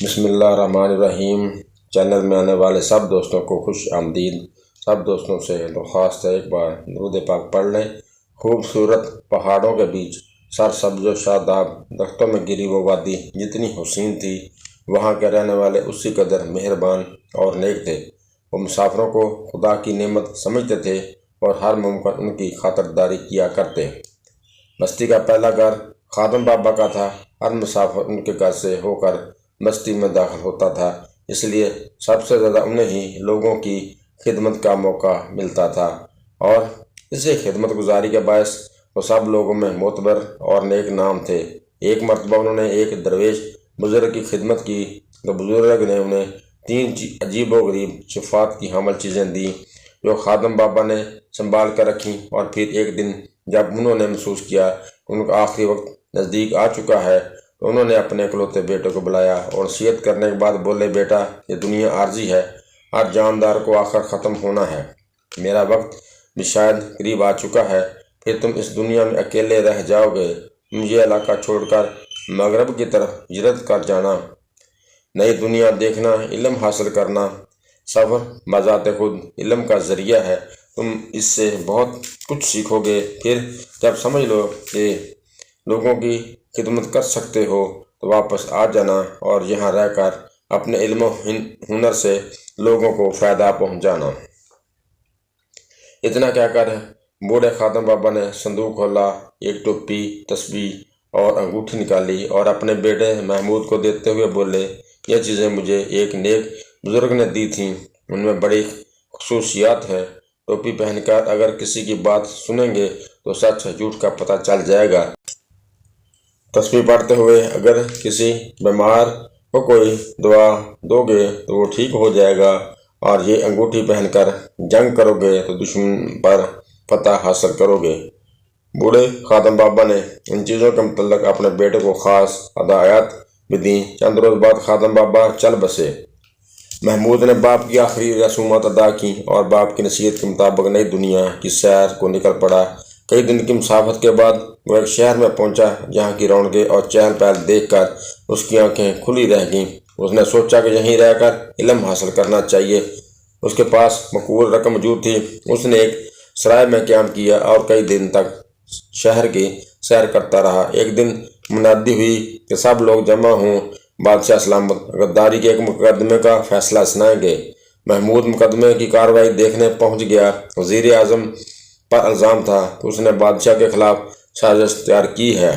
بسم اللہ الرحمن الرحیم۔ چینل میں آنے والے سب دوستوں کو خوش آمدید۔ سب دوستوں سے درخواست ہے ایک بار درود پاک پڑھ لیں۔ خوبصورت پہاڑوں کے بیچ سرسبز و شاداب درختوں میں گری وہ وادی جتنی حسین تھی، وہاں کے رہنے والے اسی قدر مہربان اور نیک تھے۔ وہ مسافروں کو خدا کی نعمت سمجھتے تھے اور ہر ممکن ان کی خاطرداری کیا کرتے۔ بستی کا پہلا گھر خادم بابا کا تھا۔ ہر مسافر ان کے گھر سے ہو کر بستی میں داخل ہوتا تھا، اس لیے سب سے زیادہ انہیں ہی لوگوں کی خدمت کا موقع ملتا تھا، اور اسی خدمت گزاری کے باعث وہ سب لوگوں میں معتبر اور نیک نام تھے۔ ایک مرتبہ انہوں نے ایک درویش بزرگ کی خدمت کی تو بزرگ نے انہیں 3 عجیب و غریب صفات کی حامل چیزیں دیں جو خادم بابا نے سنبھال کر رکھیں، اور پھر ایک دن جب انہوں نے محسوس کیا کہ ان کا آخری وقت نزدیک آ چکا ہے تو انہوں نے اپنے اکلوتے بیٹے کو بلایا اور نصیحت کرنے کے بعد بولے، بیٹا، یہ دنیا عارضی ہے، ہر جاندار کو آخر ختم ہونا ہے، میرا وقت بھی شاید قریب آ چکا ہے، پھر تم اس دنیا میں اکیلے رہ جاؤ گے، مجھے علاقہ چھوڑ کر مغرب کی طرف ہجرت کر جانا، نئی دنیا دیکھنا، علم حاصل کرنا، سفر بذات خود علم کا ذریعہ ہے، تم اس سے بہت کچھ سیکھو گے، پھر جب سمجھ لو کہ لوگوں کی خدمت کر سکتے ہو تو واپس آ جانا اور یہاں رہ کر اپنے علم و ہنر سے لوگوں کو فائدہ پہنچانا۔ اتنا کہہ کر بوڑھے خادم بابا نے صندوق کھولا، ایک ٹوپی، تسبیح اور انگوٹھی نکالی اور اپنے بیٹے محمود کو دیتے ہوئے بولے، یہ چیزیں مجھے ایک نیک بزرگ نے دی تھیں، ان میں بڑی خصوصیات ہیں، ٹوپی پہن کر اگر کسی کی بات سنیں گے تو سچ جھوٹ کا پتہ چل جائے گا، تسبیح پڑھتے ہوئے اگر کسی بیمار کو کوئی دعا دو گے تو وہ ٹھیک ہو جائے گا، اور یہ انگوٹھی پہن کر جنگ کرو گے تو دشمن پر فتح حاصل کرو گے۔ بوڑھے خادم بابا نے ان چیزوں کے متعلق اپنے بیٹے کو خاص ہدایات بھی دیں۔ چند روز بعد خادم بابا چل بسے۔ محمود نے باپ کی آخری رسومات ادا کی اور باپ کی نصیحت کے مطابق نئی دنیا کی سیر کو نکل پڑا۔ کئی دن کی مسافت کے بعد وہ ایک شہر میں پہنچا جہاں کی رونقیں اور چہل پہل دیکھ کر اس کی آنکھیں کھلی رہ گئیں۔ اس نے سوچا کہ یہیں رہ کر علم حاصل کرنا چاہیے۔ اس کے پاس مقبول رقم موجود تھی۔ اس نے ایک سرائے میں قیام کیا اور کئی دن تک شہر کی سیر کرتا رہا۔ ایک دن منادی ہوئی کہ سب لوگ جمع ہوں، بادشاہ سلامت غداری کے ایک مقدمے کا فیصلہ سنائیں گے۔ محمود مقدمے کی کارروائی دیکھنے پہنچ گیا۔ وزیر اعظم پر الزام تھا کہ اس نے بادشاہ کے خلاف سازش تیار کی ہے،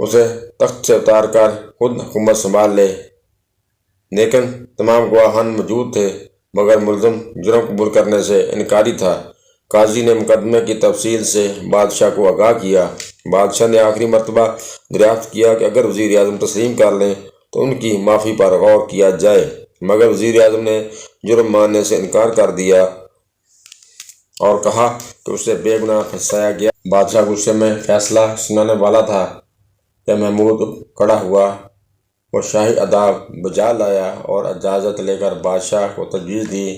اسے تخت سے اتار کر خود حکومت سنبھال لے، لیکن تمام گواہان موجود تھے مگر ملزم جرم قبول کرنے سے انکاری تھا۔ قاضی نے مقدمے کی تفصیل سے بادشاہ کو آگاہ کیا۔ بادشاہ نے آخری مرتبہ دریافت کیا کہ اگر وزیر اعظم تسلیم کر لیں تو ان کی معافی پر غور کیا جائے، مگر وزیر اعظم نے جرم ماننے سے انکار کر دیا اور کہا کہ اسے بے گناہ پھنسایا گیا۔ بادشاہ غصے میں فیصلہ سنانے والا تھا کہ محمود کھڑا ہوا، وہ شاہی اداب بجا لایا اور اجازت لے کر بادشاہ کو تجویز دی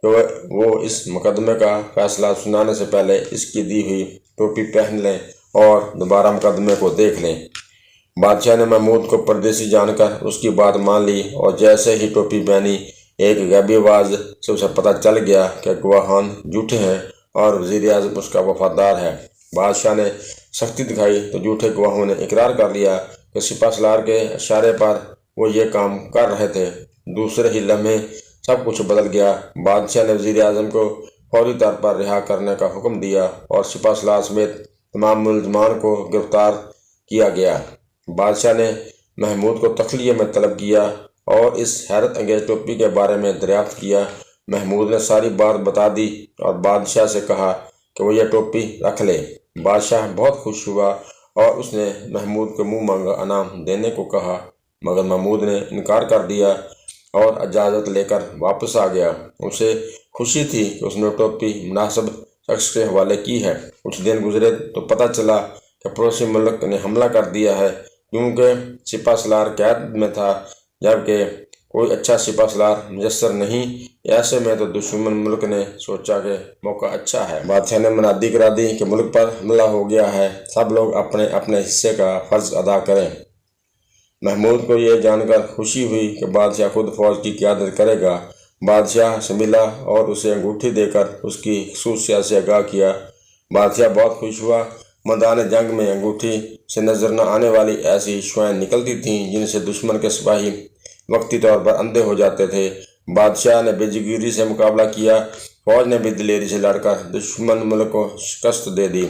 کہ وہ اس مقدمے کا فیصلہ سنانے سے پہلے اس کی دی ہوئی ٹوپی پہن لیں اور دوبارہ مقدمے کو دیکھ لیں۔ بادشاہ نے محمود کو پردیسی جان کر اس کی بات مان لی، اور جیسے ہی ٹوپی پہنی ایک غیبی آواز سے اسے پتہ چل گیا کہ گواہان جھوٹے ہیں اور وزیر اعظم اس کا وفادار ہے۔ بادشاہ نے سختی دکھائی تو جھوٹے گواہوں نے اقرار کر لیا کہ سپہ سالار کے اشارے پر وہ یہ کام کر رہے تھے۔ دوسرے ہی لمحے سب کچھ بدل گیا۔ بادشاہ نے وزیر اعظم کو فوری طور پر رہا کرنے کا حکم دیا اور سپہ سالار سمیت تمام ملزمان کو گرفتار کیا گیا۔ بادشاہ نے محمود کو تخلیہ میں طلب کیا اور اس حیرت انگیز ٹوپی کے بارے میں دریافت کیا۔ محمود نے ساری بات بتا دی اور بادشاہ سے کہا کہ وہ یہ ٹوپی رکھ لے۔ بادشاہ بہت خوش ہوا اور اس نے محمود کو منہ مانگا انعام دینے کو کہا، مگر محمود نے انکار کر دیا اور اجازت لے کر واپس آ گیا۔ اسے خوشی تھی کہ اس نے ٹوپی مناسب شخص کے حوالے کی ہے۔ کچھ دن گزرے تو پتہ چلا کہ پڑوسی ملک نے حملہ کر دیا ہے، کیونکہ سپہ سالار قید میں تھا، جبکہ کوئی اچھا سپہ سالار میسر نہیں۔ ایسے میں تو دشمن ملک نے سوچا کہ موقع اچھا ہے۔ بادشاہ نے منادی کرا دی کہ ملک پر حملہ ہو گیا ہے، سب لوگ اپنے اپنے حصے کا فرض ادا کریں۔ محمود کو یہ جان کر خوشی ہوئی کہ بادشاہ خود فوج کی قیادت کرے گا۔ بادشاہ سے ملا اور اسے انگوٹھی دے کر اس کی خصوصیات سے آگاہ کیا۔ بادشاہ بہت خوش ہوا۔ میدان جنگ میں انگوٹھی سے نظر نہ آنے والی ایسی شعاعیں نکلتی تھیں جن سے دشمن کے سپاہی وقتی طور پر اندھے ہو جاتے تھے۔ بادشاہ نے بے جگیری سے مقابلہ کیا۔ فوج نے بھی دلیری سے لڑ کر دشمن ملک کو شکست دے دی۔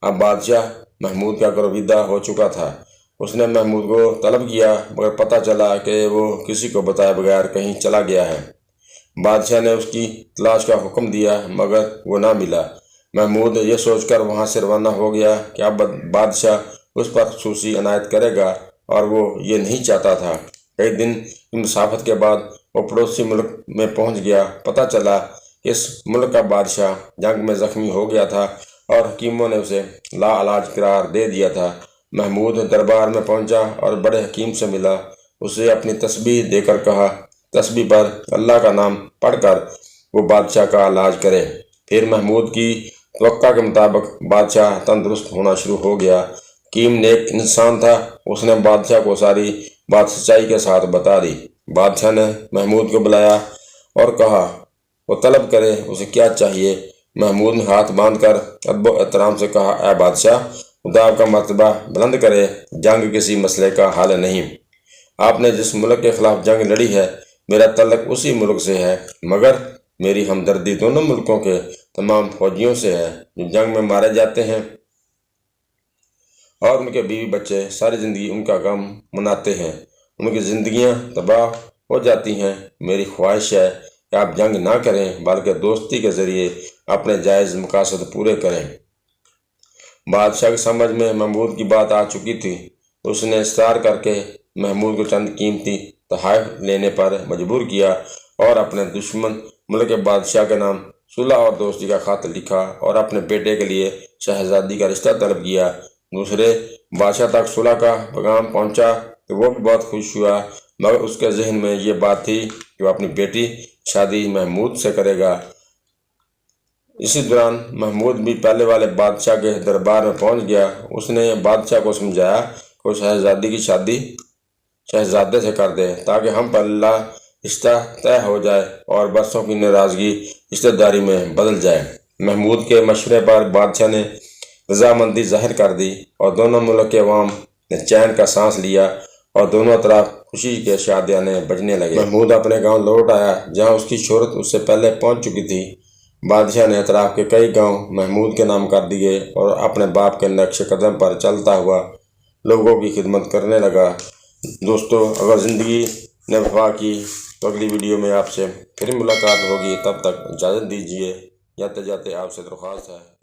اب بادشاہ محمود کا گرویدہ ہو چکا تھا۔ اس نے محمود کو طلب کیا مگر پتہ چلا کہ وہ کسی کو بتائے بغیر کہیں چلا گیا ہے۔ بادشاہ نے اس کی تلاش کا حکم دیا مگر وہ نہ ملا۔ محمود یہ سوچ کر وہاں سے روانہ ہو گیا کہ اب بادشاہ اس پر خصوصی عنایت کرے گا اور وہ یہ نہیں چاہتا تھا۔ کئی دن کی مسافت کے بعد وہ پڑوسی ملک میں پہنچ گیا۔ پتہ چلا کہ اس ملک کا بادشاہ جنگ میں زخمی ہو گیا تھا اور حکیموں نے اسے لا علاج قرار دے دیا تھا۔ محمود دربار میں پہنچا اور بڑے حکیم سے ملا۔ اسے اپنی تسبیح دے کر کہا تسبیح پر اللہ کا نام پڑھ کر وہ بادشاہ کا علاج کرے۔ پھر محمود کی توقع کے مطابق بادشاہ تندرست ہونا شروع ہو گیا۔ حکیم نیک انسان تھا۔ اس نے بادشاہ کو ساری بات سچائی کے ساتھ بتا دی۔ بادشاہ نے محمود کو بلایا اور کہا وہ طلب کرے اسے کیا چاہیے۔ محمود نے ہاتھ باندھ کر ادب و احترام سے کہا اے بادشاہ، خدا آپ کا مرتبہ بلند کرے، جنگ کسی مسئلے کا حل نہیں۔ آپ نے جس ملک کے خلاف جنگ لڑی ہے میرا تعلق اسی ملک سے ہے، مگر میری ہمدردی دونوں ملکوں کے تمام فوجیوں سے ہے جو جنگ میں مارے جاتے ہیں اور ان کے بیوی بچے ساری زندگی ان کا غم مناتے ہیں، ان کی زندگیاں تباہ ہو جاتی ہیں۔ میری خواہش ہے کہ آپ جنگ نہ کریں بلکہ دوستی کے ذریعے اپنے جائز مقاصد پورے کریں۔ بادشاہ کی سمجھ میں محمود کی بات آ چکی تھی۔ اس نے اصرار کر کے محمود کو چند قیمتی تحائف لینے پر مجبور کیا اور اپنے دشمن ملک کے بادشاہ کے نام صلح اور دوستی کا خط لکھا اور اپنے بیٹے کے لیے شہزادی کا رشتہ طلب کیا۔ دوسرے بادشاہ تک صلح کا پیغام پہنچا تو وہ بھی بہت خوش ہوا، مگر اس کے ذہن میں یہ بات تھی کہ وہ اپنی بیٹی شادی محمود سے کرے گا۔ اسی دوران محمود بھی پہلے والے بادشاہ کے دربار میں پہنچ گیا۔ اس نے بادشاہ کو سمجھایا کہ وہ شہزادی کی شادی شہزادے سے کر دے تاکہ ہم پر اللہ رشتہ طے ہو جائے اور برسوں کی ناراضگی رشتہ داری میں بدل جائے۔ محمود کے مشورے پر بادشاہ نے رضامندی ظاہر کر دی اور دونوں ملک کے عوام نے چین کا سانس لیا اور دونوں طرف خوشی کے شادیانے بجنے لگے۔ محمود اپنے گاؤں لوٹ آیا جہاں اس کی شہرت اس سے پہلے پہنچ چکی تھی۔ بادشاہ نے اطراف کے کئی گاؤں محمود کے نام کر دیے اور اپنے باپ کے نقش قدم پر چلتا ہوا لوگوں کی خدمت کرنے لگا۔ دوستو، اگر زندگی نے وفا کی تو اگلی ویڈیو میں آپ سے پھر ملاقات ہوگی۔ تب تک اجازت دیجیے۔ جاتے جاتے آپ سے درخواست ہے